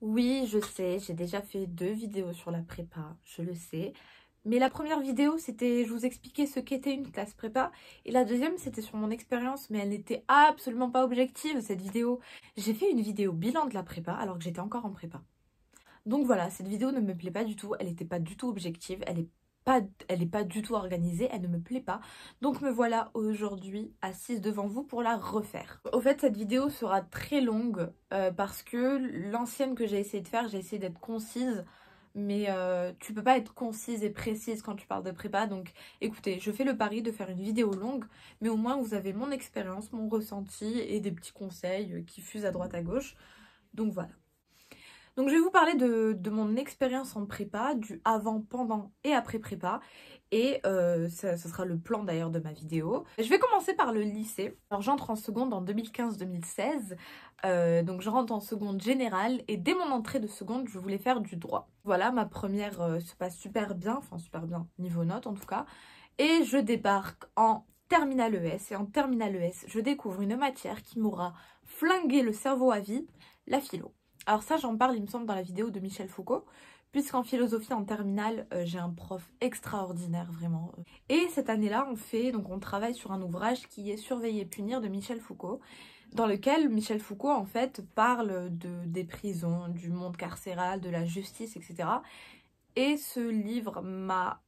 Oui, je sais, j'ai déjà fait 2 vidéos sur la prépa, je le sais. Mais la première vidéo, c'était, je vous expliquais ce qu'était une classe prépa. Et la deuxième, c'était sur mon expérience, mais elle n'était absolument pas objective, cette vidéo. J'ai fait une vidéo bilan de la prépa, alors que j'étais encore en prépa. Donc voilà, cette vidéo ne me plaît pas du tout, elle n'était pas du tout objective, elle est pas du tout organisée, elle ne me plaît pas. Donc me voilà aujourd'hui assise devant vous pour la refaire. Au fait, cette vidéo sera très longue parce que l'ancienne que j'ai essayé de faire, j'ai essayé d'être concise. Mais tu peux pas être concise et précise quand tu parles de prépa. Donc écoutez, je fais le pari de faire une vidéo longue, mais au moins vous avez mon expérience, mon ressenti et des petits conseils qui fusent à droite à gauche. Donc voilà. Donc je vais vous parler de mon expérience en prépa, du avant, pendant et après prépa. Et ça sera le plan d'ailleurs de ma vidéo. Je vais commencer par le lycée. Alors j'entre en seconde en 2015-2016. Donc je rentre en seconde générale. Et dès mon entrée de seconde, je voulais faire du droit. Voilà, ma première se passe super bien. Enfin super bien, niveau notes en tout cas. Et je débarque en terminale ES. Et en terminale ES, je découvre une matière qui m'aura flingué le cerveau à vie, la philo. Alors ça, j'en parle, il me semble, dans la vidéo de Michel Foucault, puisqu'en philosophie, en terminale, j'ai un prof extraordinaire, vraiment. Et cette année-là, on travaille sur un ouvrage qui est Surveiller et punir de Michel Foucault, dans lequel Michel Foucault, en fait, parle des prisons, du monde carcéral, de la justice, etc. Et ce livre m'a...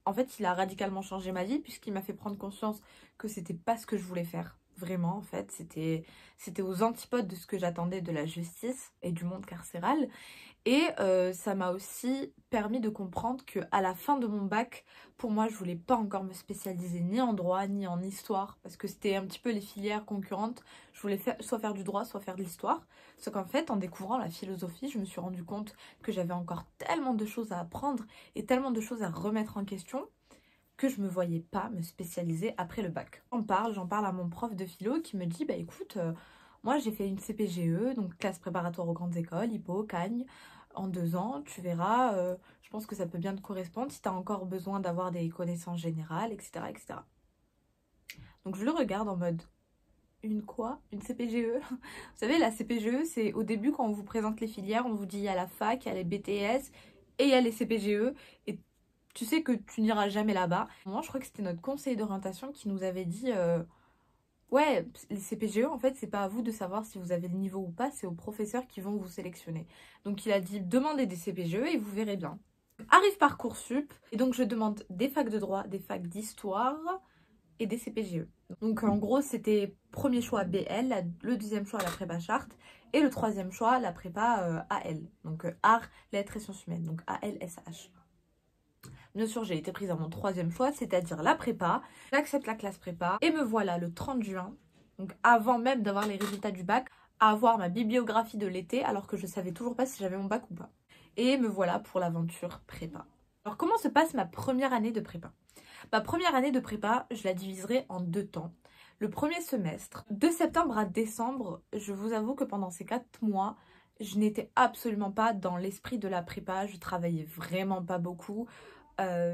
En fait, il a radicalement changé ma vie, puisqu'il m'a fait prendre conscience que c'était pas ce que je voulais faire. Vraiment, en fait, c'était aux antipodes de ce que j'attendais de la justice et du monde carcéral. Et ça m'a aussi permis de comprendre qu'à la fin de mon bac, pour moi, je voulais pas encore me spécialiser ni en droit, ni en histoire, parce que c'était un petit peu les filières concurrentes. Je voulais soit faire du droit, soit faire de l'histoire. Sauf qu'en fait, en découvrant la philosophie, je me suis rendu compte que j'avais encore tellement de choses à apprendre et tellement de choses à remettre en question que je me voyais pas me spécialiser après le bac. J'en parle à mon prof de philo qui me dit, bah écoute, moi j'ai fait une CPGE, donc classe préparatoire aux grandes écoles, Hippo, Cagne, en 2 ans, tu verras, je pense que ça peut bien te correspondre si tu as encore besoin d'avoir des connaissances générales, etc., etc. Donc je le regarde en mode, une quoi? Une CPGE? Vous savez, la CPGE, c'est au début quand on vous présente les filières, on vous dit il y a la fac, il y a les BTS et il y a les CPGE. Et tu sais que tu n'iras jamais là-bas. Moi, je crois que c'était notre conseiller d'orientation qui nous avait dit ouais, les CPGE, en fait, c'est pas à vous de savoir si vous avez le niveau ou pas, c'est aux professeurs qui vont vous sélectionner. Donc il a dit demandez des CPGE et vous verrez bien. Arrive Parcoursup, et donc je demande des facs de droit, des facs d'histoire et des CPGE. Donc en gros, c'était premier choix BL, le deuxième choix la prépa charte et le troisième choix la prépa AL. Donc art, lettres et sciences humaines, donc ALSH. Bien sûr, j'ai été prise à mon troisième choix, c'est-à-dire la prépa. J'accepte la classe prépa et me voilà le 30 juin, donc avant même d'avoir les résultats du bac, à avoir ma bibliographie de l'été alors que je savais toujours pas si j'avais mon bac ou pas. Et me voilà pour l'aventure prépa. Alors comment se passe ma première année de prépa? Ma première année de prépa, je la diviserai en 2 temps. Le premier semestre, de septembre à décembre, je vous avoue que pendant ces 4 mois, je n'étais absolument pas dans l'esprit de la prépa, je travaillais vraiment pas beaucoup.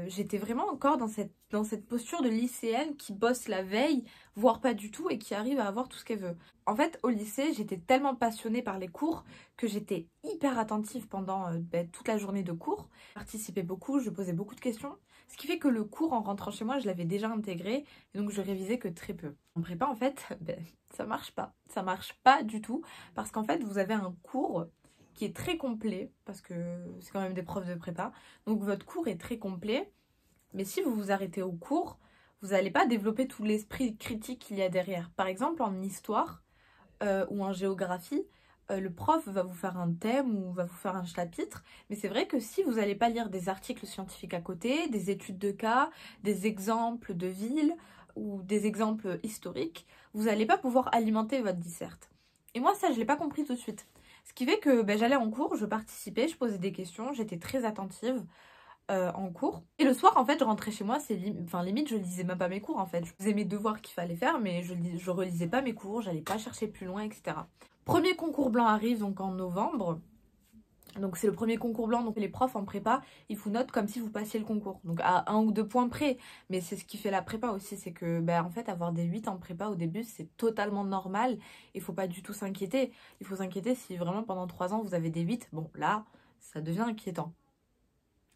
J'étais vraiment encore dans cette posture de lycéenne qui bosse la veille, voire pas du tout, et qui arrive à avoir tout ce qu'elle veut. En fait, au lycée, j'étais tellement passionnée par les cours que j'étais hyper attentive pendant toute la journée de cours. Je participais beaucoup, je posais beaucoup de questions. Ce qui fait que le cours, en rentrant chez moi, je l'avais déjà intégré, et donc je révisais que très peu. En prépa, en fait, ça marche pas. Ça marche pas du tout, parce qu'en fait, vous avez un cours qui est très complet, parce que c'est quand même des profs de prépa. Donc votre cours est très complet, mais si vous vous arrêtez au cours, vous n'allez pas développer tout l'esprit critique qu'il y a derrière. Par exemple, en histoire ou en géographie, le prof va vous faire un thème ou va vous faire un chapitre, mais c'est vrai que si vous n'allez pas lire des articles scientifiques à côté, des études de cas, des exemples de villes ou des exemples historiques, vous n'allez pas pouvoir alimenter votre disserte. Et moi, ça, je ne l'ai pas compris tout de suite. Ce qui fait que j'allais en cours, je participais, je posais des questions, j'étais très attentive en cours. Et le soir, en fait, je rentrais chez moi, limite, je lisais même pas mes cours, en fait. Je faisais mes devoirs qu'il fallait faire, mais je relisais pas mes cours, j'allais pas chercher plus loin, etc. Premier concours blanc arrive, donc en novembre. Donc c'est le premier concours blanc, donc les profs en prépa, ils vous notent comme si vous passiez le concours. Donc à 1 ou 2 points près, mais c'est ce qui fait la prépa aussi, c'est que en fait avoir des 8 en prépa au début, c'est totalement normal. Il faut pas du tout s'inquiéter. Il faut s'inquiéter si vraiment pendant 3 ans vous avez des 8, bon là, ça devient inquiétant.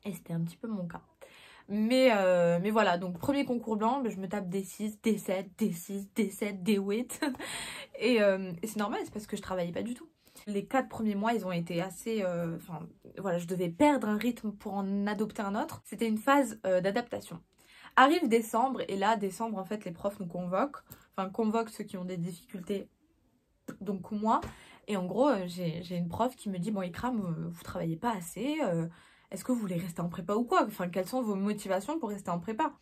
Et c'était un petit peu mon cas. Mais voilà, donc premier concours blanc, je me tape D6, D7, D6, D7, D8. Et c'est normal, c'est parce que je travaillais pas du tout. Les 4 premiers mois, ils ont été assez... Enfin, voilà, je devais perdre un rythme pour en adopter un autre. C'était une phase d'adaptation. Arrive décembre, et là, décembre, en fait, les profs nous convoquent. Enfin, convoquent ceux qui ont des difficultés, donc moi. Et en gros, j'ai une prof qui me dit, bon, Ikram, vous travaillez pas assez. Est-ce que vous voulez rester en prépa ou quoi? Enfin, quelles sont vos motivations pour rester en prépa?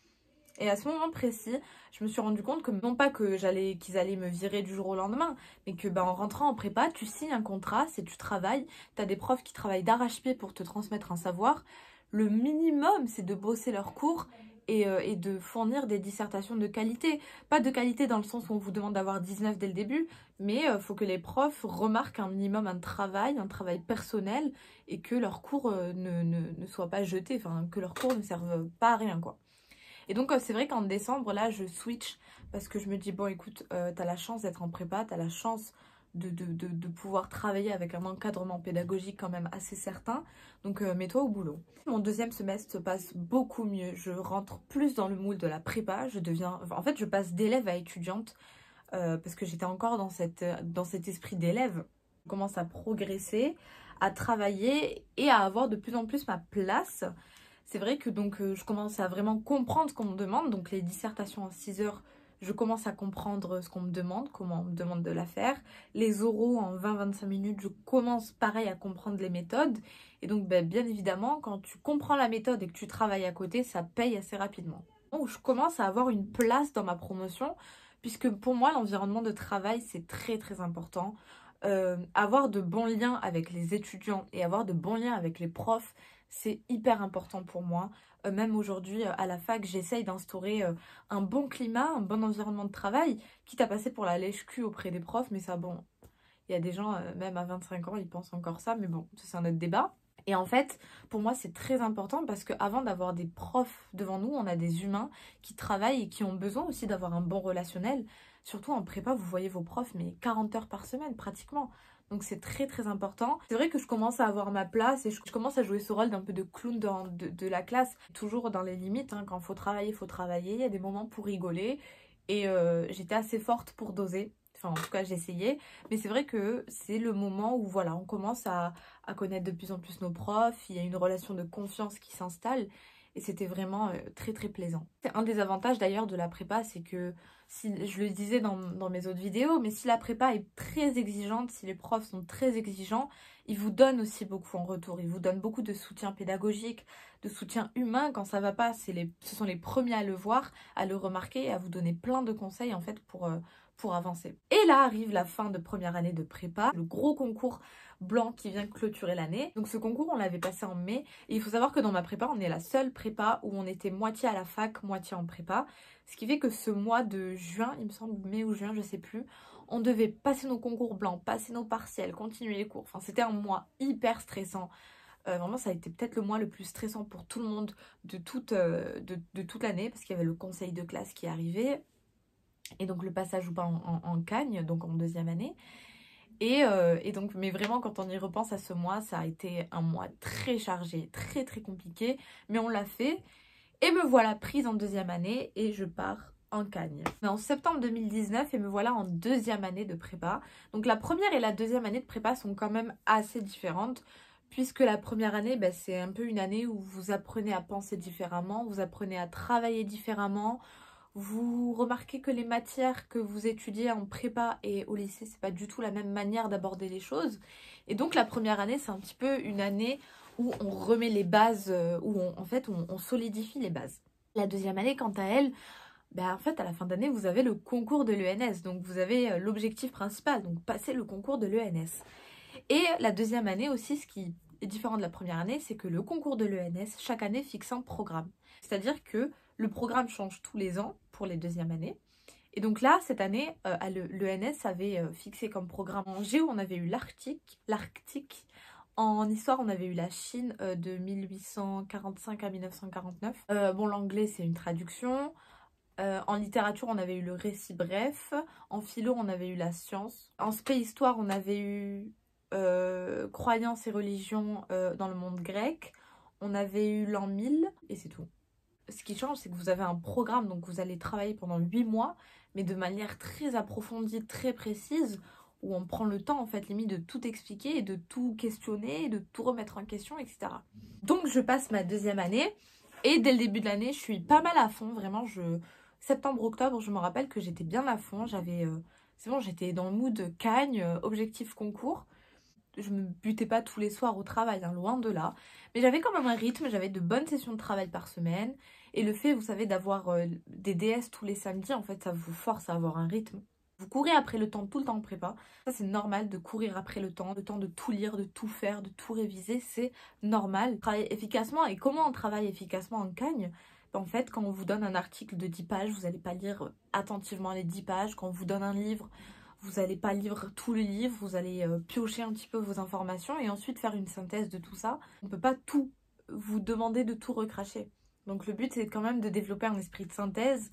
Et à ce moment précis, je me suis rendu compte que non pas que qu'ils allaient me virer du jour au lendemain, mais que en rentrant en prépa, tu signes un contrat, c'est tu travailles, tu as des profs qui travaillent d'arrache-pied pour te transmettre un savoir. Le minimum, c'est de bosser leurs cours et de fournir des dissertations de qualité. Pas de qualité dans le sens où on vous demande d'avoir 19 dès le début, mais il faut que les profs remarquent un minimum un travail personnel, et que leurs cours ne soient pas jetés, enfin que leurs cours ne servent pas à rien, quoi. Et donc c'est vrai qu'en décembre, là, je switch parce que je me dis, bon, écoute, t'as la chance d'être en prépa, t'as la chance de pouvoir travailler avec un encadrement pédagogique quand même assez certain. Donc mets-toi au boulot. Mon deuxième semestre se passe beaucoup mieux. Je rentre plus dans le moule de la prépa. En fait, je passe d'élève à étudiante parce que j'étais encore dans cet esprit d'élève. Je commence à progresser, à travailler et à avoir de plus en plus ma place. C'est vrai que donc je commence à vraiment comprendre ce qu'on me demande. Donc les dissertations en 6 heures, je commence à comprendre ce qu'on me demande, comment on me demande de la faire. Les oraux en 20-25 minutes, je commence pareil à comprendre les méthodes. Et donc bien évidemment, quand tu comprends la méthode et que tu travailles à côté, ça paye assez rapidement. Donc je commence à avoir une place dans ma promotion, puisque pour moi l'environnement de travail c'est très très important. Avoir de bons liens avec les étudiants et avoir de bons liens avec les profs, c'est hyper important pour moi. Même aujourd'hui, à la fac, j'essaye d'instaurer un bon climat, un bon environnement de travail, quitte à passer pour la lèche-cul auprès des profs. Mais ça, bon, il y a des gens, même à 25 ans, ils pensent encore ça. Mais bon, ça, c'est un autre débat. Et en fait, pour moi, c'est très important parce qu'avant d'avoir des profs devant nous, on a des humains qui travaillent et qui ont besoin aussi d'avoir un bon relationnel. Surtout en prépa, vous voyez vos profs, mais 40 heures par semaine pratiquement. Donc c'est très très important. C'est vrai que je commence à avoir ma place et je commence à jouer ce rôle d'un peu de clown de la classe. Toujours dans les limites, hein. Quand il faut travailler, il faut travailler. Il y a des moments pour rigoler. Et j'étais assez forte pour doser. Enfin, en tout cas, j'essayais. Mais c'est vrai que c'est le moment où voilà, on commence à connaître de plus en plus nos profs. Il y a une relation de confiance qui s'installe. Et c'était vraiment très très plaisant. C'est un des avantages d'ailleurs de la prépa, c'est que, si, je le disais dans mes autres vidéos, mais si la prépa est très exigeante, si les profs sont très exigeants, ils vous donnent aussi beaucoup en retour. Ils vous donnent beaucoup de soutien pédagogique, de soutien humain. Quand ça va pas, ce sont les premiers à le voir, à le remarquer et à vous donner plein de conseils en fait pour avancer. Et là arrive la fin de première année de prépa, le gros concours blanc qui vient clôturer l'année. Donc ce concours, on l'avait passé en mai. Et il faut savoir que dans ma prépa, on est la seule prépa où on était moitié à la fac, moitié en prépa. Ce qui fait que ce mois de juin, il me semble mai ou juin, je sais plus, on devait passer nos concours blancs, passer nos partiels, continuer les cours. Enfin, c'était un mois hyper stressant. Vraiment, ça a été peut-être le mois le plus stressant pour tout le monde de toute l'année, parce qu'il y avait le conseil de classe qui arrivait. Et donc le passage ou pas en Cagne, donc en deuxième année. Et donc, mais vraiment, quand on y repense à ce mois, ça a été un mois très chargé, très très compliqué. Mais on l'a fait. Et me voilà prise en deuxième année et je pars en Cagne. On est en septembre 2019 et me voilà en deuxième année de prépa. Donc la première et la deuxième année de prépa sont quand même assez différentes. Puisque la première année, c'est un peu une année où vous apprenez à penser différemment, vous apprenez à travailler différemment. Vous remarquez que les matières que vous étudiez en prépa et au lycée, c'est pas du tout la même manière d'aborder les choses. Et donc la première année, c'est un petit peu une année où on remet les bases, où on solidifie les bases. La deuxième année, quant à elle, en fait, à la fin d'année, vous avez le concours de l'ENS. Donc vous avez l'objectif principal, donc passer le concours de l'ENS. Et la deuxième année aussi, ce qui est différent de la première année, c'est que le concours de l'ENS, chaque année, fixe un programme. C'est-à-dire que le programme change tous les ans pour les deuxièmes années. Et donc là, cette année, l'ENS avait fixé comme programme en géo, on avait eu l'Arctique, En histoire, on avait eu la Chine de 1845 à 1949. Bon, l'anglais, c'est une traduction. En littérature, on avait eu le récit bref. En philo, on avait eu la science. En spé-histoire, on avait eu croyances et religions dans le monde grec. On avait eu l'an 1000 et c'est tout. Ce qui change, c'est que vous avez un programme, donc vous allez travailler pendant 8 mois, mais de manière très approfondie, très précise, où on prend le temps, en fait, limite, de tout expliquer, et de tout questionner, de tout remettre en question, etc. Donc, je passe ma deuxième année, et dès le début de l'année, je suis pas mal à fond, vraiment, septembre-octobre, je me rappelle que j'étais bien à fond, c'est bon, j'étais dans le mood cagne, objectif concours. Je me butais pas tous les soirs au travail, hein, loin de là. Mais j'avais quand même un rythme, j'avais de bonnes sessions de travail par semaine. Et le fait, vous savez, d'avoir des DS tous les samedis, en fait, ça vous force à avoir un rythme. Vous courez après le temps, tout le temps en prépa. Ça, c'est normal de courir après le temps de tout lire, de tout faire, de tout réviser. C'est normal. Travailler efficacement. Et comment on travaille efficacement en cagne? En fait, quand on vous donne un article de 10 pages, vous n'allez pas lire attentivement les 10 pages. Quand on vous donne un livre, vous n'allez pas lire tout le livre, vous allez piocher un petit peu vos informations et ensuite faire une synthèse de tout ça. On ne peut pas tout vous demander de tout recracher. Donc le but, c'est quand même de développer un esprit de synthèse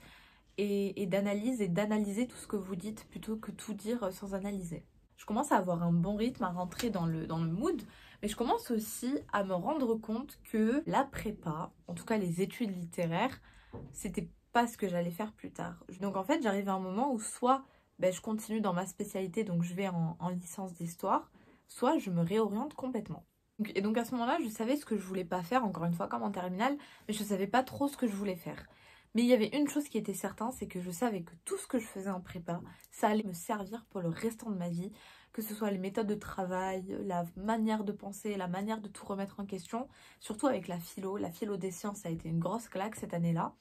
et d'analyse et d'analyser tout ce que vous dites plutôt que tout dire sans analyser. Je commence à avoir un bon rythme, à rentrer dans le mood, mais je commence aussi à me rendre compte que la prépa, en tout cas les études littéraires, c'était pas ce que j'allais faire plus tard. Donc en fait, j'arrive à un moment où soit je continue dans ma spécialité, donc je vais en licence d'histoire, soit je me réoriente complètement. Et donc à ce moment-là, je savais ce que je voulais pas faire, encore une fois comme en terminale, mais je savais pas trop ce que je voulais faire. Mais il y avait une chose qui était certaine, c'est que je savais que tout ce que je faisais en prépa, ça allait me servir pour le restant de ma vie, que ce soit les méthodes de travail, la manière de penser, la manière de tout remettre en question, surtout avec la philo des sciences, ça a été une grosse claque cette année-là.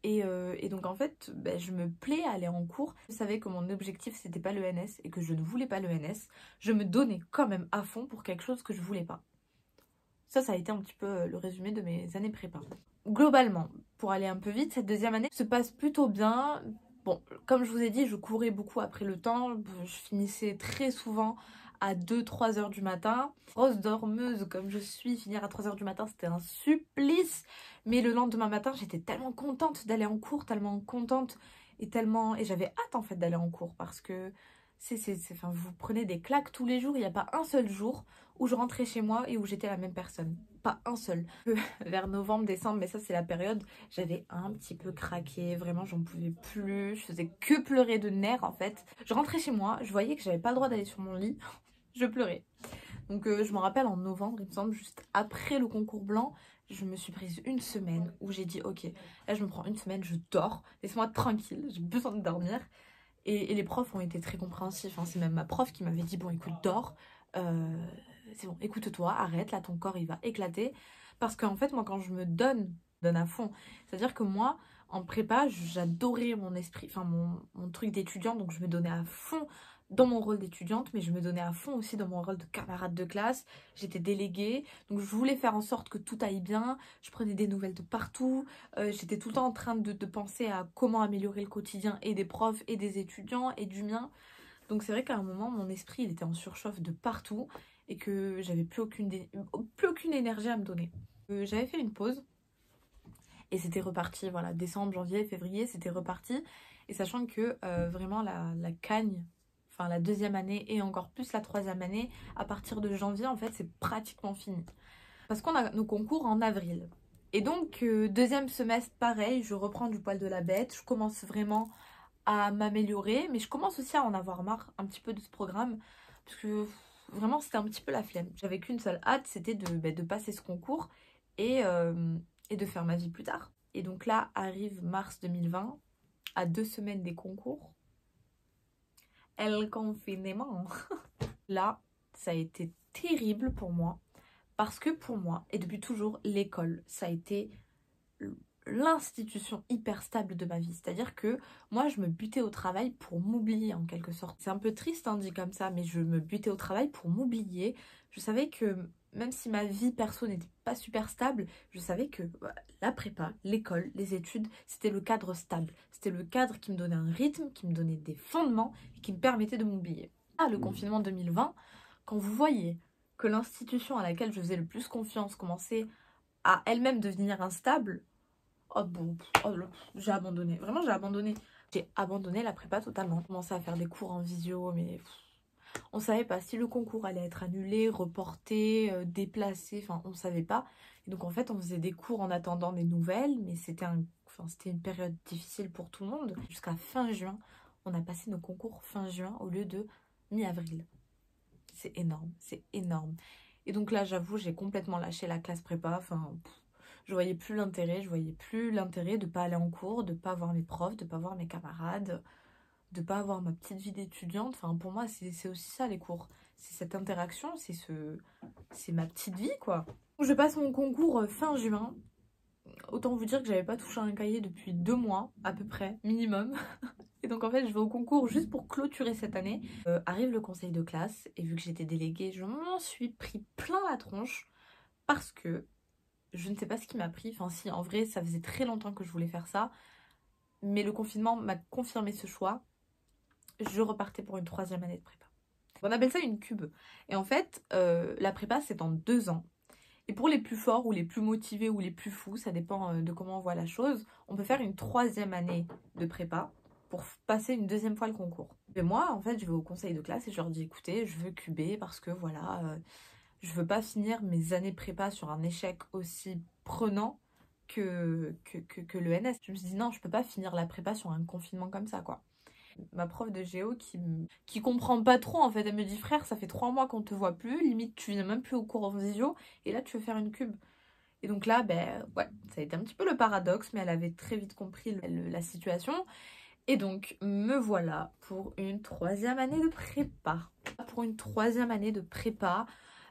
Et donc en fait, je me plais à aller en cours. Je savais que mon objectif c'était pas l'ENS et que je ne voulais pas l'ENS. Je me donnais quand même à fond pour quelque chose que je voulais pas. Ça a été un petit peu le résumé de mes années prépa. Globalement, pour aller un peu vite, cette deuxième année se passe plutôt bien. Bon, comme je vous ai dit, je courais beaucoup après le temps. Je finissais très souvent à 2-3 heures du matin. Grosse dormeuse comme je suis, finir à 3 heures du matin, c'était un supplice. Mais le lendemain matin, j'étais tellement contente d'aller en cours, tellement contente et j'avais hâte en fait d'aller en cours parce que enfin, vous prenez des claques tous les jours. Il n'y a pas un seul jour où je rentrais chez moi et où j'étais la même personne. Pas un seul. Vers novembre, décembre, mais ça c'est la période, j'avais un petit peu craqué. Vraiment, j'en pouvais plus. Je faisais que pleurer de nerfs en fait. Je rentrais chez moi, je voyais que j'avais pas le droit d'aller sur mon lit. Je pleurais. Donc je me rappelle en novembre, il me semble, juste après le concours blanc, je me suis prise une semaine où j'ai dit ok, là je me prends une semaine, je dors, laisse-moi tranquille, j'ai besoin de dormir. Et les profs ont été très compréhensifs, hein. C'est même ma prof qui m'avait dit bon écoute, dors, c'est bon, écoute-toi, arrête, là ton corps il va éclater. Parce qu'en fait moi quand je me donne à fond, c'est-à-dire que moi en prépa j'adorais mon esprit, enfin mon truc d'étudiant, donc je me donnais à fond dans mon rôle d'étudiante, mais je me donnais à fond aussi dans mon rôle de camarade de classe. J'étais déléguée, donc je voulais faire en sorte que tout aille bien. Je prenais des nouvelles de partout. J'étais tout le temps en train de penser à comment améliorer le quotidien et des profs et des étudiants et du mien. Donc c'est vrai qu'à un moment, mon esprit il était en surchauffe de partout et que j'avais plus aucune énergie à me donner. J'avais fait une pause et c'était reparti. Voilà, décembre, janvier, février, c'était reparti. Et sachant que vraiment la cagne, enfin la deuxième année et encore plus la troisième année, à partir de janvier, en fait, c'est pratiquement fini. Parce qu'on a nos concours en avril. Et donc, deuxième semestre, pareil, je reprends du poil de la bête. Je commence vraiment à m'améliorer, mais je commence aussi à en avoir marre un petit peu de ce programme. Parce que vraiment, c'était un petit peu la flemme. J'avais qu'une seule hâte, c'était de passer ce concours et de faire ma vie plus tard. Et donc là, arrive mars 2020, à 2 semaines des concours. El confinement. Là, ça a été terrible pour moi. Parce que pour moi, et depuis toujours, l'école, ça a été l'institution hyper stable de ma vie. C'est-à-dire que moi, je me butais au travail pour m'oublier en quelque sorte. C'est un peu triste, hein, dit comme ça, mais je me butais au travail pour m'oublier. Je savais que même si ma vie perso n'était pas super stable, je savais que la prépa, l'école, les études, c'était le cadre stable. C'était le cadre qui me donnait un rythme, qui me donnait des fondements et qui me permettait de m'oublier. Ah, le confinement 2020, quand vous voyez que l'institution à laquelle je faisais le plus confiance commençait à elle-même devenir instable, oh bon, j'ai abandonné. Vraiment, j'ai abandonné. J'ai abandonné la prépa totalement. J'ai commencé à faire des cours en visio, mais on savait pas si le concours allait être annulé, reporté, déplacé, enfin on savait pas. Et donc en fait on faisait des cours en attendant des nouvelles, mais c'était une période difficile pour tout le monde. Jusqu'à fin juin, on a passé nos concours fin juin au lieu de mi-avril. C'est énorme, c'est énorme. Et donc là j'avoue j'ai complètement lâché la classe prépa, je voyais plus l'intérêt, de pas aller en cours, de pas voir mes profs, de pas voir mes camarades, de pas avoir ma petite vie d'étudiante. Enfin, pour moi, c'est aussi ça les cours. C'est cette interaction, c'est ma petite vie, quoi. Je passe mon concours fin juin. Autant vous dire que j'avais pas touché un cahier depuis 2 mois, à peu près, minimum. Et donc en fait, je vais au concours juste pour clôturer cette année. Arrive le conseil de classe, et vu que j'étais déléguée, je m'en suis pris plein la tronche, parce que je ne sais pas ce qui m'a pris. Enfin si, en vrai, ça faisait très longtemps que je voulais faire ça. Mais le confinement m'a confirmé ce choix. Je repartais pour une 3e année de prépa. On appelle ça une cube. Et en fait, la prépa, c'est en 2 ans. Et pour les plus forts ou les plus motivés ou les plus fous, ça dépend de comment on voit la chose, on peut faire une 3e année de prépa pour passer une 2e fois le concours. Et moi, en fait, je vais au conseil de classe et je leur dis, écoutez, je veux cuber parce que voilà, je veux pas finir mes années prépa sur un échec aussi prenant que l'ENS. Je me suis dit, non, je peux pas finir la prépa sur un confinement comme ça, quoi. Ma prof de géo qui comprend pas trop en fait, elle me dit frère ça fait 3 mois qu'on te voit plus, limite tu viens même plus au cours en visio et là tu veux faire une cube. Et donc là ben ouais, ça a été un petit peu le paradoxe mais elle avait très vite compris la situation et donc me voilà pour une 3e année de prépa. Pour une 3e année de prépa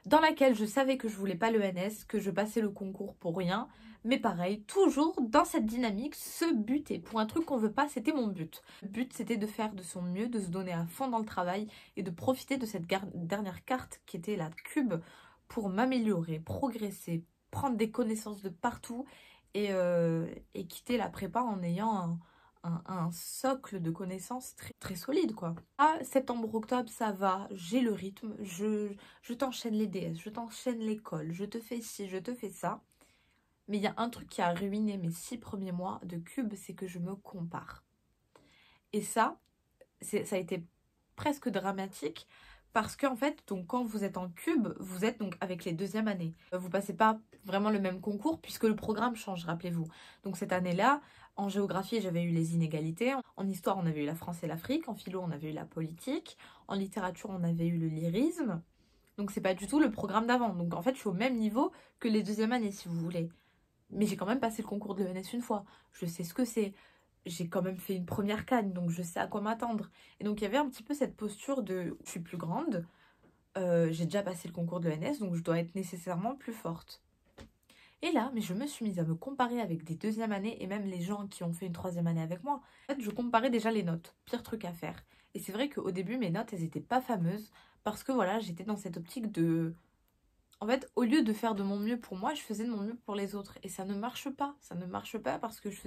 dans laquelle je savais que je voulais pas l'ENS, que je passais le concours pour rien. Mais pareil, toujours dans cette dynamique, se buter pour un truc qu'on veut pas, c'était mon but. Le but, c'était de faire de son mieux, de se donner à fond dans le travail et de profiter de cette dernière carte qui était la cube pour m'améliorer, progresser, prendre des connaissances de partout et quitter la prépa en ayant un socle de connaissances très, très solide, quoi. À septembre-octobre, ça va, j'ai le rythme, je t'enchaîne les DS, je t'enchaîne l'école, je te fais ci, je te fais ça. Mais il y a un truc qui a ruiné mes 6 premiers mois de cube, c'est que je me compare. Et ça a été presque dramatique parce qu'en fait, donc, quand vous êtes en cube, vous êtes donc avec les 2e années. Vous passez pas vraiment le même concours puisque le programme change, rappelez-vous. Donc cette année-là, en géographie, j'avais eu les inégalités. En histoire, on avait eu la France et l'Afrique. En philo, on avait eu la politique. En littérature, on avait eu le lyrisme. Donc c'est pas du tout le programme d'avant. Donc en fait, je suis au même niveau que les 2e années, si vous voulez. Mais j'ai quand même passé le concours de l'ENS une fois. Je sais ce que c'est. J'ai quand même fait une première canne, donc je sais à quoi m'attendre. Et donc il y avait un petit peu cette posture de je suis plus grande, j'ai déjà passé le concours de l'ENS, donc je dois être nécessairement plus forte. Et là, mais je me suis mise à me comparer avec des 2e années et même les gens qui ont fait une 3e année avec moi. En fait, je comparais déjà les notes. Pire truc à faire. Et c'est vrai qu'au début, mes notes, elles étaient pas fameuses parce que voilà, j'étais dans cette optique de... En fait, au lieu de faire de mon mieux pour moi, je faisais de mon mieux pour les autres. Et ça ne marche pas. Ça ne marche pas parce que je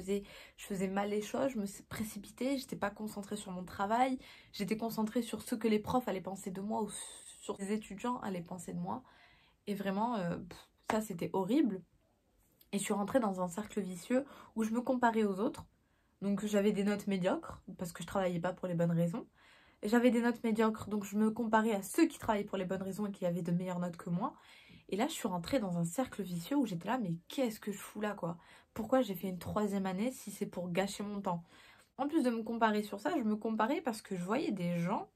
faisais mal les choses, je me précipitais, j'étais pas concentrée sur mon travail, j'étais concentrée sur ce que les profs allaient penser de moi ou sur les étudiants allaient penser de moi. Et vraiment, ça c'était horrible. Et je suis rentrée dans un cercle vicieux où je me comparais aux autres. Donc j'avais des notes médiocres parce que je travaillais pas pour les bonnes raisons. J'avais des notes médiocres, donc je me comparais à ceux qui travaillaient pour les bonnes raisons et qui avaient de meilleures notes que moi. Et là, je suis rentrée dans un cercle vicieux où j'étais là, mais qu'est-ce que je fous là, quoi? Pourquoi j'ai fait une 3e année si c'est pour gâcher mon temps? En plus de me comparer sur ça, je me comparais parce que je voyais des gens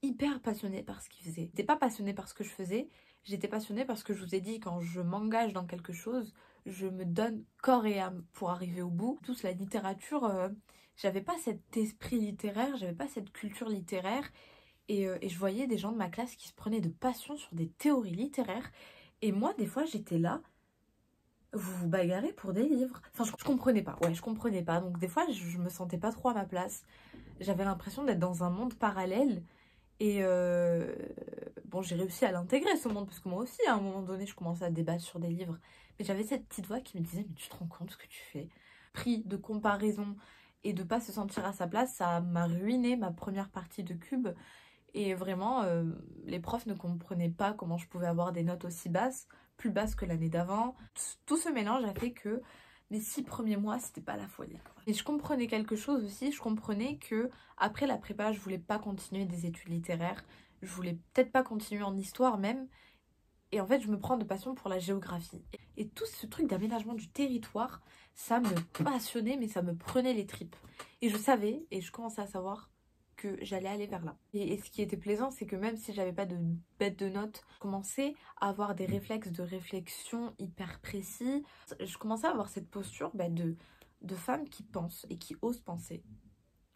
hyper passionnés par ce qu'ils faisaient. J'étais pas passionnée par ce que je faisais, j'étais passionnée parce que je vous ai dit, quand je m'engage dans quelque chose, je me donne corps et âme pour arriver au bout. Tous la littérature, j'avais pas cet esprit littéraire, j'avais pas cette culture littéraire. Et je voyais des gens de ma classe qui se prenaient de passion sur des théories littéraires. Et moi, des fois, j'étais là, vous vous bagarrez pour des livres. Enfin, je comprenais pas. Ouais, je comprenais pas. Donc, des fois, je me sentais pas trop à ma place. J'avais l'impression d'être dans un monde parallèle. Et bon, j'ai réussi à l'intégrer, ce monde, parce que moi aussi, à un moment donné, je commençais à débattre sur des livres. Mais j'avais cette petite voix qui me disait, mais tu te rends compte ce que tu fais? Pris de comparaison et de pas se sentir à sa place, ça m'a ruiné ma première partie de cube. Et vraiment, les profs ne comprenaient pas comment je pouvais avoir des notes aussi basses, plus basses que l'année d'avant. Tout ce mélange a fait que les 6 premiers mois, c'était pas la folie, quoi. Et je comprenais quelque chose aussi, je comprenais que après la prépa, je voulais pas continuer des études littéraires, je voulais peut-être pas continuer en histoire même. Et en fait, je me prends de passion pour la géographie. Et tout ce truc d'aménagement du territoire, ça me passionnait, mais ça me prenait les tripes. Et je savais, et je commençais à savoir que j'allais aller vers là. Et ce qui était plaisant, c'est que même si j'avais pas de bête de notes, je commençais à avoir des réflexes de réflexion hyper précis. Je commençais à avoir cette posture de femme qui pense et qui ose penser.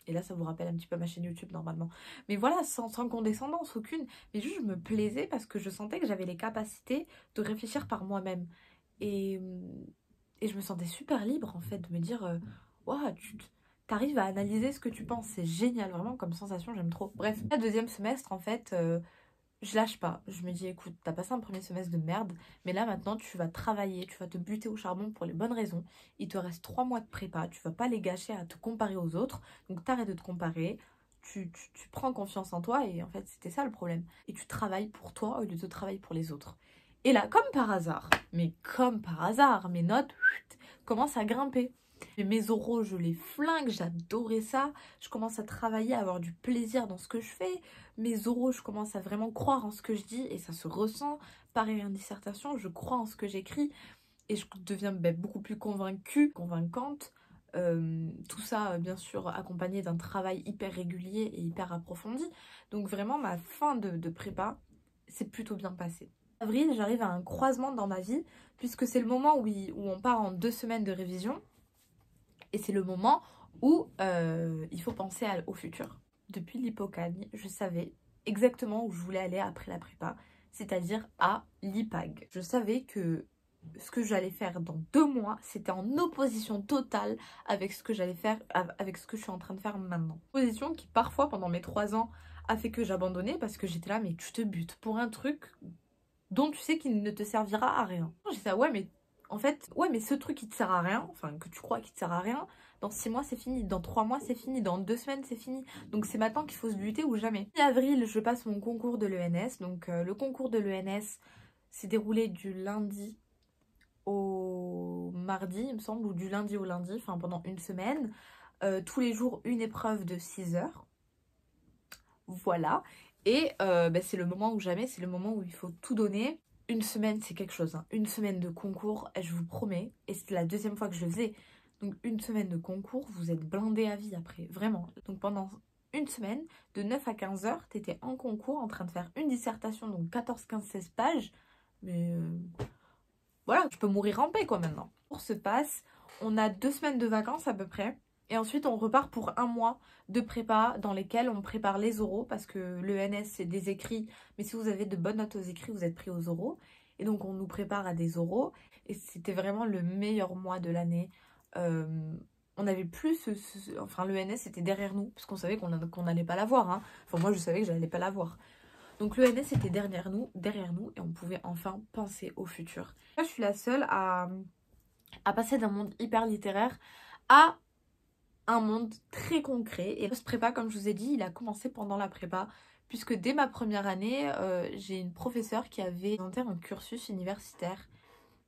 Et là, ça vous rappelle un petit peu ma chaîne YouTube normalement. Mais voilà, sans condescendance aucune. Mais juste, je me plaisais parce que je sentais que j'avais les capacités de réfléchir par moi-même. Et, et je me sentais super libre en fait de me dire waouh, tu arrives à analyser ce que tu penses. C'est génial, vraiment comme sensation, j'aime trop. Bref, le deuxième semestre, en fait, je lâche pas. Je me dis, écoute, t'as passé un premier semestre de merde, mais là maintenant tu vas travailler, tu vas te buter au charbon pour les bonnes raisons. Il te reste 3 mois de prépa, tu vas pas les gâcher à te comparer aux autres, donc t'arrêtes de te comparer, tu prends confiance en toi, et en fait c'était ça le problème. Et tu travailles pour toi au lieu de travailler pour les autres. Et là, comme par hasard, mais comme par hasard, mes notes commencent à grimper. Et mes oraux, je les flingue, j'adorais ça. Je commence à travailler, à avoir du plaisir dans ce que je fais. Mes oraux, je commence à vraiment croire en ce que je dis et ça se ressent. Pareil en dissertation, je crois en ce que j'écris et je deviens beaucoup plus convaincue, convaincante. Tout ça, bien sûr, accompagné d'un travail hyper régulier et hyper approfondi. Donc vraiment, ma fin de prépa s'est plutôt bien passée. En avril, j'arrive à un croisement dans ma vie puisque c'est le moment où on part en 2 semaines de révision. Et c'est le moment où il faut penser au futur. Depuis l'Hippocanie, je savais exactement où je voulais aller après la prépa, c'est-à-dire à l'IPAG. Je savais que ce que j'allais faire dans 2 mois, c'était en opposition totale avec ce que j'allais faire, avec ce que je suis en train de faire maintenant. Opposition qui parfois, pendant mes 3 ans, a fait que j'abandonnais parce que j'étais là, mais tu te butes pour un truc dont tu sais qu'il ne te servira à rien. J'ai dit, ouais, mais en fait, ouais, mais ce truc qui te sert à rien, enfin, que tu crois qui te sert à rien, dans 6 mois, c'est fini. Dans 3 mois, c'est fini. Dans 2 semaines, c'est fini. Donc, c'est maintenant qu'il faut se buter ou jamais. En avril, je passe mon concours de l'ENS. Donc, le concours de l'ENS s'est déroulé du lundi au mardi, il me semble, ou du lundi au lundi, enfin, pendant une semaine. Tous les jours, une épreuve de 6 heures. Voilà. Et c'est le moment ou jamais, c'est le moment où il faut tout donner. Une semaine, c'est quelque chose, hein. Une semaine de concours, je vous promets, et c'était la 2e fois que je le faisais. Donc une semaine de concours, vous êtes blindés à vie après, vraiment. Donc pendant une semaine, de 9 à 15 heures, t'étais en concours en train de faire une dissertation, donc 14, 15, 16 pages. Mais voilà, je peux mourir en paix quoi maintenant. Le cours se passe, on a 2 semaines de vacances à peu près. Et ensuite, on repart pour 1 mois de prépa dans lesquels on prépare les oraux parce que l'ENS, c'est des écrits. Mais si vous avez de bonnes notes aux écrits, vous êtes pris aux oraux. Et donc, on nous prépare à des oraux. Et c'était vraiment le meilleur mois de l'année. On n'avait plus enfin, l'ENS était derrière nous parce qu'on savait qu'on n'allait pas l'avoir, hein. Enfin, moi, je savais que je n'allais pas l'avoir. Donc, l'ENS était derrière nous et on pouvait enfin penser au futur. Là, je suis la seule à passer d'un monde hyper littéraire à un monde très concret. Et ce prépa, comme je vous ai dit, il a commencé pendant la prépa, puisque dès ma première année, j'ai une professeure qui avait présenté un cursus universitaire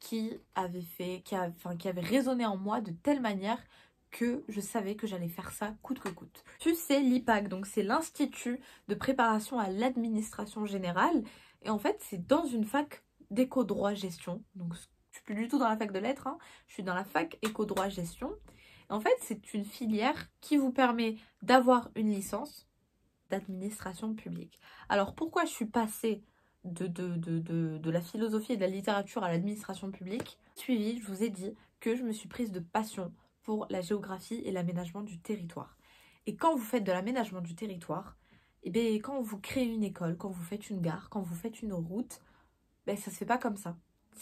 qui avait résonné en moi de telle manière que je savais que j'allais faire ça coûte que coûte. Puis c'est l'IPAG, donc c'est l'Institut de préparation à l'administration générale. Et en fait, c'est dans une fac d'éco-droit-gestion. Donc je suis plus du tout dans la fac de lettres, hein. Je suis dans la fac éco-droit-gestion. En fait, c'est une filière qui vous permet d'avoir une licence d'administration publique. Alors, pourquoi je suis passée de la philosophie et de la littérature à l'administration publique? Suivi, je vous ai dit que je me suis prise de passion pour la géographie et l'aménagement du territoire. Et quand vous faites de l'aménagement du territoire, et bien, quand vous créez une école, quand vous faites une gare, quand vous faites une route, ben, ça ne se fait pas comme ça.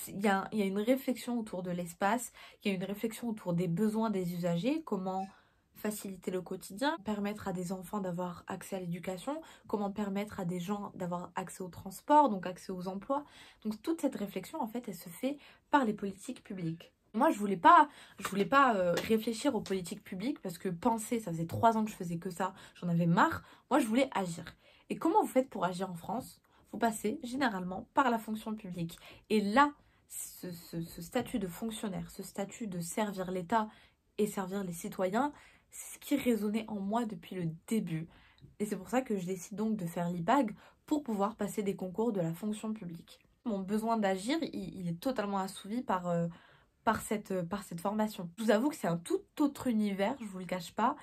Il y a une réflexion autour de l'espace, il y a une réflexion autour des besoins des usagers, comment faciliter le quotidien, permettre à des enfants d'avoir accès à l'éducation, comment permettre à des gens d'avoir accès au transport, donc accès aux emplois. Donc toute cette réflexion, en fait, elle se fait par les politiques publiques. Moi, je voulais pas réfléchir aux politiques publiques parce que penser, ça faisait 3 ans que je faisais que ça, j'en avais marre. Moi, je voulais agir. Et comment vous faites pour agir en France? Vous passez généralement par la fonction publique. Et là, ce statut de fonctionnaire, ce statut de servir l'État et servir les citoyens, c'est ce qui résonnait en moi depuis le début. Et c'est pour ça que je décide donc de faire l'IPAG pour pouvoir passer des concours de la fonction publique. Mon besoin d'agir, il est totalement assouvi par cette formation. Je vous avoue que c'est un tout autre univers, je vous le cache pas,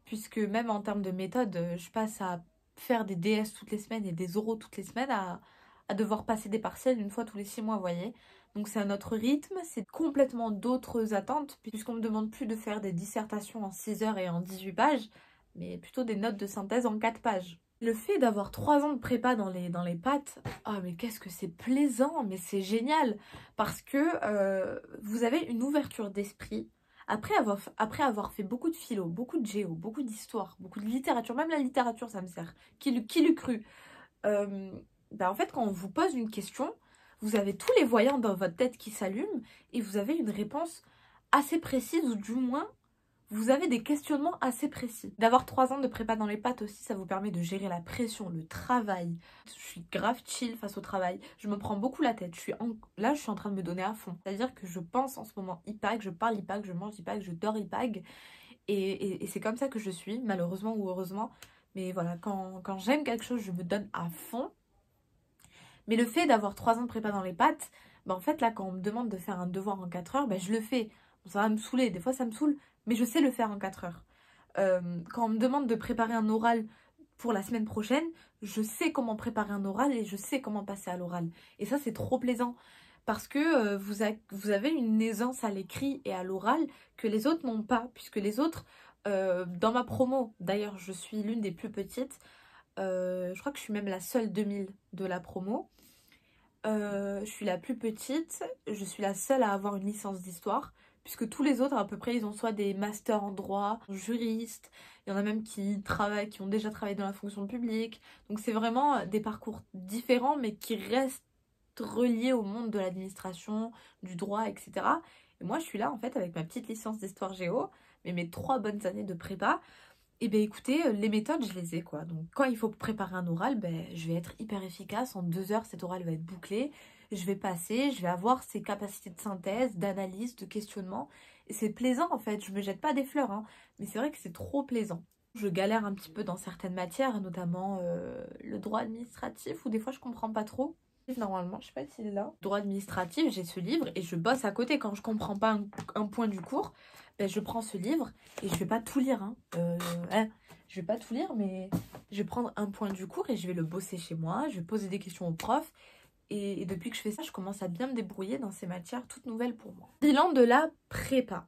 puisque même en termes de méthode, je passe à faire des DS toutes les semaines et des oraux toutes les semaines, à devoir passer des partiels une fois tous les 6 mois, vous voyez. Donc c'est un autre rythme, c'est complètement d'autres attentes, puisqu'on me demande plus de faire des dissertations en 6 heures et en 18 pages, mais plutôt des notes de synthèse en 4 pages. Le fait d'avoir 3 ans de prépa dans les pattes, oh mais qu'est-ce que c'est plaisant, mais c'est génial, parce que vous avez une ouverture d'esprit. Après avoir fait beaucoup de philo, beaucoup de géo, beaucoup d'histoire, beaucoup de littérature, même la littérature ça me sert, qui l'eût cru. En fait, quand on vous pose une question, vous avez tous les voyants dans votre tête qui s'allument et vous avez une réponse assez précise, ou du moins, vous avez des questionnements assez précis. D'avoir 3 ans de prépa dans les pattes aussi, ça vous permet de gérer la pression, le travail. Je suis grave chill face au travail. Je me prends beaucoup la tête. Là, je suis en train de me donner à fond. C'est-à-dire que je pense en ce moment IPAG, je parle IPAG, je mange IPAG, je dors IPAG. Et c'est comme ça que je suis, malheureusement ou heureusement. Mais voilà, quand j'aime quelque chose, je me donne à fond. Mais le fait d'avoir 3 ans de prépa dans les pattes, en fait, là, quand on me demande de faire un devoir en 4 heures, je le fais. Bon, ça va me saouler, des fois ça me saoule, mais je sais le faire en 4 heures. Quand on me demande de préparer un oral pour la semaine prochaine, je sais comment préparer un oral et je sais comment passer à l'oral. Et ça, c'est trop plaisant. Parce que vous avez une aisance à l'écrit et à l'oral que les autres n'ont pas. Puisque les autres, dans ma promo, d'ailleurs, je suis l'une des plus petites. Je crois que je suis même la seule 2000 de la promo. Je suis la plus petite, je suis la seule à avoir une licence d'histoire, puisque tous les autres à peu près ils ont soit des masters en droit, juristes, il y en a même qui ont déjà travaillé dans la fonction publique, donc c'est vraiment des parcours différents mais qui restent reliés au monde de l'administration, du droit, etc. Et moi je suis là en fait avec ma petite licence d'histoire géo, mais mes 3 bonnes années de prépa. Et bien écoutez, les méthodes, je les ai quoi. Donc quand il faut préparer un oral, je vais être hyper efficace. En 2 heures, cet oral va être bouclé. Je vais passer, je vais avoir ces capacités de synthèse, d'analyse, de questionnement. Et c'est plaisant en fait, je me jette pas des fleurs, hein. Mais c'est vrai que c'est trop plaisant. Je galère un petit peu dans certaines matières, notamment le droit administratif, où des fois je comprends pas trop. Normalement, je sais pas s'il est là. Droit administratif, j'ai ce livre et je bosse à côté. Quand je comprends pas un point du cours, je prends ce livre et je vais pas tout lire. Je vais pas tout lire, mais je vais prendre un point du cours et je vais le bosser chez moi. Je vais poser des questions au prof. Et depuis que je fais ça, je commence à bien me débrouiller dans ces matières toutes nouvelles pour moi. Bilan de la prépa.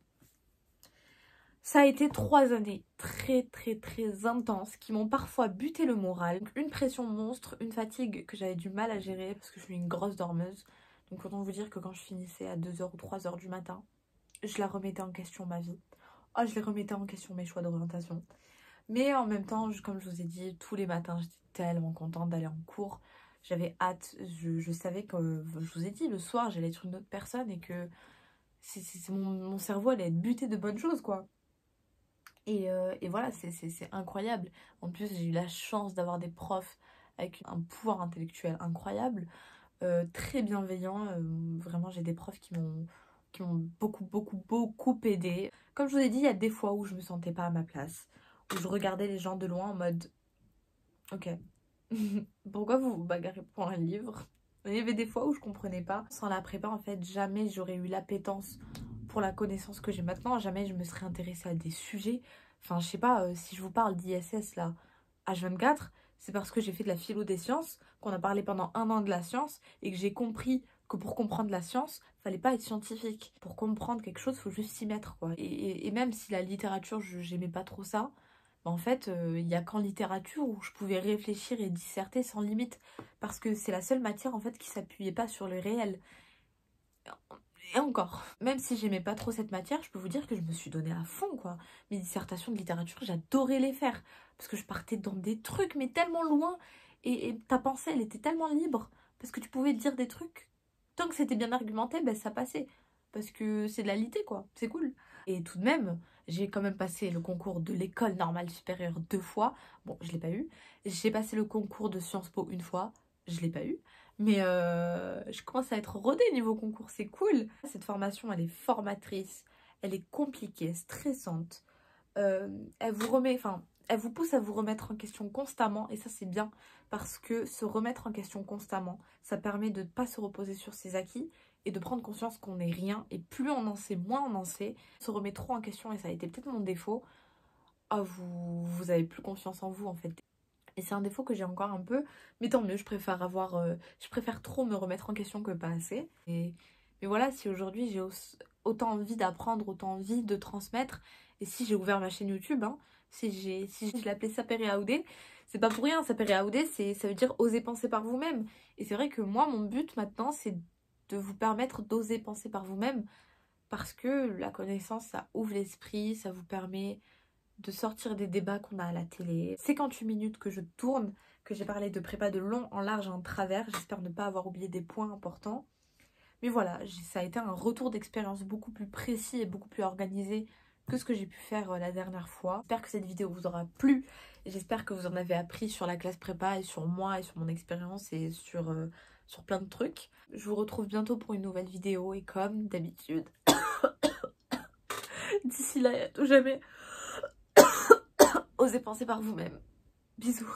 Ça a été 3 années très intenses qui m'ont parfois buté le moral. Une pression monstre, une fatigue que j'avais du mal à gérer parce que je suis une grosse dormeuse. Donc autant vous dire que quand je finissais à 2 heures ou 3 heures du matin, je la remettais en question ma vie. Oh, je les remettais en question mes choix d'orientation. Mais en même temps, comme je vous ai dit, tous les matins, j'étais tellement contente d'aller en cours. J'avais hâte, je savais que, je vous ai dit, le soir, j'allais être une autre personne et que mon cerveau allait être buté de bonnes choses, quoi. Et voilà, c'est incroyable. En plus, j'ai eu la chance d'avoir des profs avec un pouvoir intellectuel incroyable, très bienveillants. Vraiment, j'ai des profs qui m'ont beaucoup aidé. Comme je vous ai dit, il y a des fois où je me sentais pas à ma place, où je regardais les gens de loin en mode ok, pourquoi vous vous bagarrez pour un livre? Il y avait des fois où je comprenais pas. Sans la prépa, en fait, jamais j'aurais eu l'appétence pour la connaissance que j'ai maintenant. Jamais je me serais intéressée à des sujets. Enfin, je sais pas, si je vous parle d'ISS là, H24, c'est parce que j'ai fait de la philo des sciences, qu'on a parlé pendant 1 an de la science et que j'ai compris que pour comprendre la science, fallait pas être scientifique. Pour comprendre quelque chose, faut juste s'y mettre, quoi. Et même si la littérature, j'aimais pas trop ça, en fait, il n'y a qu'en littérature où je pouvais réfléchir et disserter sans limite. Parce que c'est la seule matière, en fait, qui s'appuyait pas sur le réel. Et encore, même si j'aimais pas trop cette matière, je peux vous dire que je me suis donnée à fond, quoi. Mes dissertations de littérature, j'adorais les faire. Parce que je partais dans des trucs, mais tellement loin. Et ta pensée, elle était tellement libre. Parce que tu pouvais dire des trucs. Tant que c'était bien argumenté, ça passait. Parce que c'est de la litté, quoi. C'est cool. Et tout de même, j'ai quand même passé le concours de l'école normale supérieure 2 fois. Bon, je l'ai pas eu. J'ai passé le concours de Sciences Po 1 fois. Je l'ai pas eu. Mais je commence à être rodée niveau concours, c'est cool. Cette formation, elle est formatrice, elle est compliquée, stressante. Elle vous remet, enfin, elle vous pousse à vous remettre en question constamment. Et ça, c'est bien parce que se remettre en question constamment, ça permet de ne pas se reposer sur ses acquis et de prendre conscience qu'on n'est rien. Et plus on en sait, moins on en sait. Se remet trop en question, et ça a été peut-être mon défaut. Ah, vous avez plus confiance en vous, en fait. Et c'est un défaut que j'ai encore un peu, mais tant mieux, je préfère trop me remettre en question que pas assez. Mais voilà, si aujourd'hui j'ai autant envie d'apprendre, autant envie de transmettre, et si j'ai ouvert ma chaîne YouTube, hein, si je l'appelais Sapere Aude, c'est pas pour rien, Sapere Aude, ça veut dire oser penser par vous-même. Et c'est vrai que moi, mon but maintenant, c'est de vous permettre d'oser penser par vous-même, parce que la connaissance, ça ouvre l'esprit, ça vous permet de sortir des débats qu'on a à la télé. 58 minutes que je tourne, que j'ai parlé de prépa de long en large et en travers. J'espère ne pas avoir oublié des points importants. Mais voilà, ça a été un retour d'expérience beaucoup plus précis et beaucoup plus organisé que ce que j'ai pu faire la dernière fois. J'espère que cette vidéo vous aura plu. J'espère que vous en avez appris sur la classe prépa et sur moi et sur mon expérience et sur plein de trucs. Je vous retrouve bientôt pour une nouvelle vidéo et comme d'habitude, d'ici là, à tout jamais, osez penser par vous-même. Bisous.